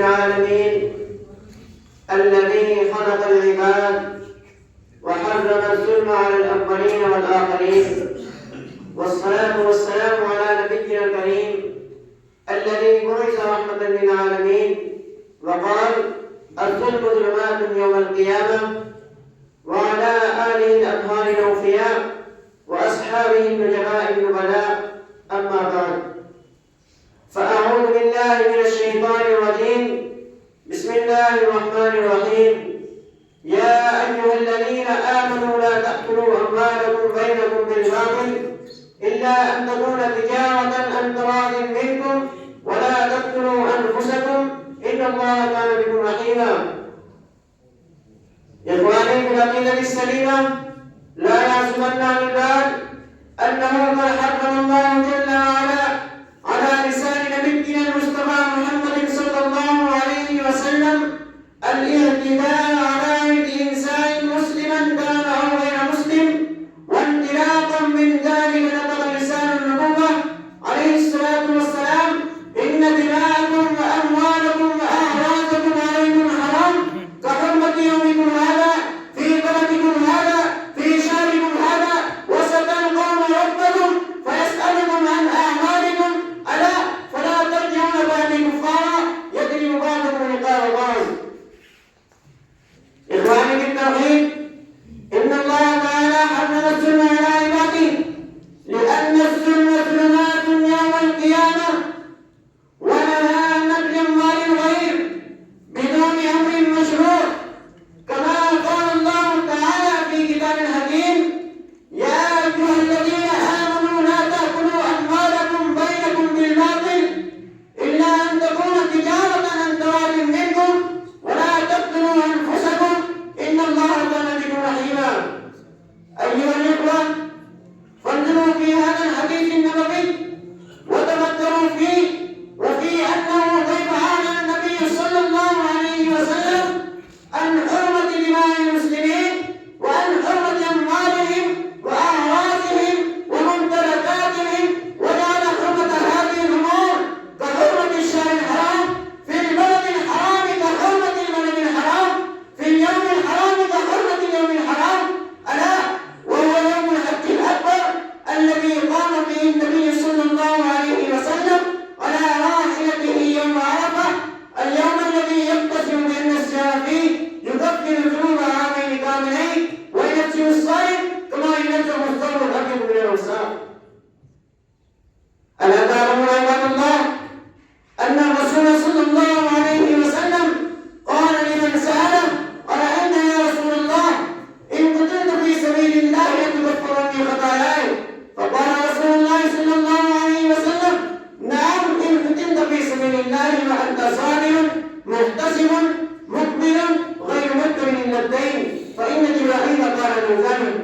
العالمين الذي خلق العباد وحرم الظلم على الأولين والآخرين، والصلاة والسلام على نبينا الكريم الذي بعث رحمة للعالمين وقال: الظلم ظلمات يوم القيامة، وعلى آله الأطهار الأوفياء وأصحابه النجباء النبلاء. أما بعد، فأعوذ بالله من الشيطان الرجيم. بسم الله الرحمن الرحيم. يا أيها الذين آمنوا لا تأكلوا أموالكم بينكم بالباطل إلا أن تكون تجارة عن تراض منكم ولا تقتلوا أنفسكم إن الله كان بكم رحيما. إخواني في العقيدة السليمة، لا يعزبن عن البال أنه قد حرم الله جل وعلا على لسان نبينا المصطفى محمد صلى الله عليه وسلم الاعتداء على يد إنسان مسلما كان أو غير مسلم، وانطلاقا من ذلك نطق لسان النبوة عليه الصلاة والسلام: إن دماءكم وأموالكم وأعراضكم عليكم حرام كحرمة يومكم هذا في بلدكم هذا في شهركم هذا، وستلقون ربكم فيسألكم عن أعمالكم، ألا فلا ترجعون بعد كفارا يضرب بعضكم رقاب بعض. إخواني في التوحيد، إن الله تعالى حرم الظلم على عباده، لأن الظلم ظلمات يوم القيامة، ونهى عن أكل أموال الغير بدون أمر مشروع، كما قال الله تعالى في كتاب حكيم: يا أيها الذين آمنوا لا تأكلوا أموالكم بينكم بالباطل إلا أن تكون تجارة عن تراض منكم ولا تقتلوا أنفسكم إن الله كان بكم رحيما. أيها الإخوة، فانظروا في هذا الحديث النبوي وتفكروا فيه، وفي أنه كيف عانى النبي صلى الله عليه وسلم عن حرمة دماء المسلمين وعن حرمة أموالهم وأعراضهم وممتلكاتهم، وجعل حرمة هذه الأمور كحرمة الشهر الحرام في البلد الحرام كحرمة البلد الحرام في اليوم الحرام كحرمة اليوم الحرام، ألا وهو يوم الحج الأكبر الذي قام فيه النبي صلى الله عليه وسلم على راحلته يوم عرفة، اليوم الذي يقتسم بأن الصيام فيه يكفر ذنوب عامين كاملين وينجي الصائم كما ينجي الثوب الأبيض من الأوساخ. ألا تعلمون عباد الله أن الرسول صلى الله عليه وسلم قال لمن سأله: أرأيت يا رسول الله إن قتلت في سبيل الله يتكفر عني خطاياي؟ فقال رسول الله صلى الله عليه وسلم: نعم، إن قتلت في سبيل الله وأنت صابر محتسب مقبل غير مدبر إلى الدين فإن جبرائيل قال من ذلك.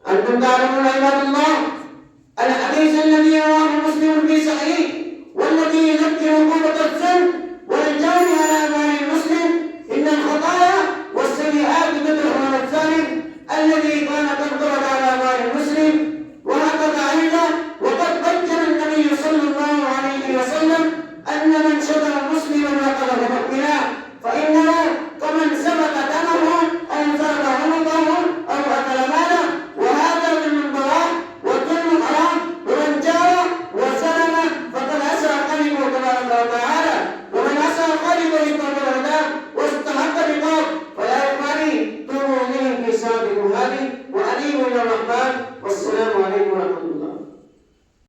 أنتم تعلمون عباد الله الحديث الذي رواه مسلم في صحيح والذي يذكر عقوبة الذنب والجور على أموال المسلم: إن الخطايا والسيئات تدعو على الظالم الذي كان قد ضرب على أموال المسلم وهكذا عيدا. وقد بين النبي صلى الله عليه وسلم أن من شتم مسلما وقذف مؤمنا فإنه كمن سفك دمه أو ضرب عنقه أو أكل ماله، وهذا من المنبرات والظلم حرام، ومن جار وسلم فقد أسى قلبه تبارك وتعالى، ومن أسى قلبه فقد هداه واستحق العقاب. فيا إخواني، توبوا إليه في ساعتكم هذه وأنيبوا إلى الرحمن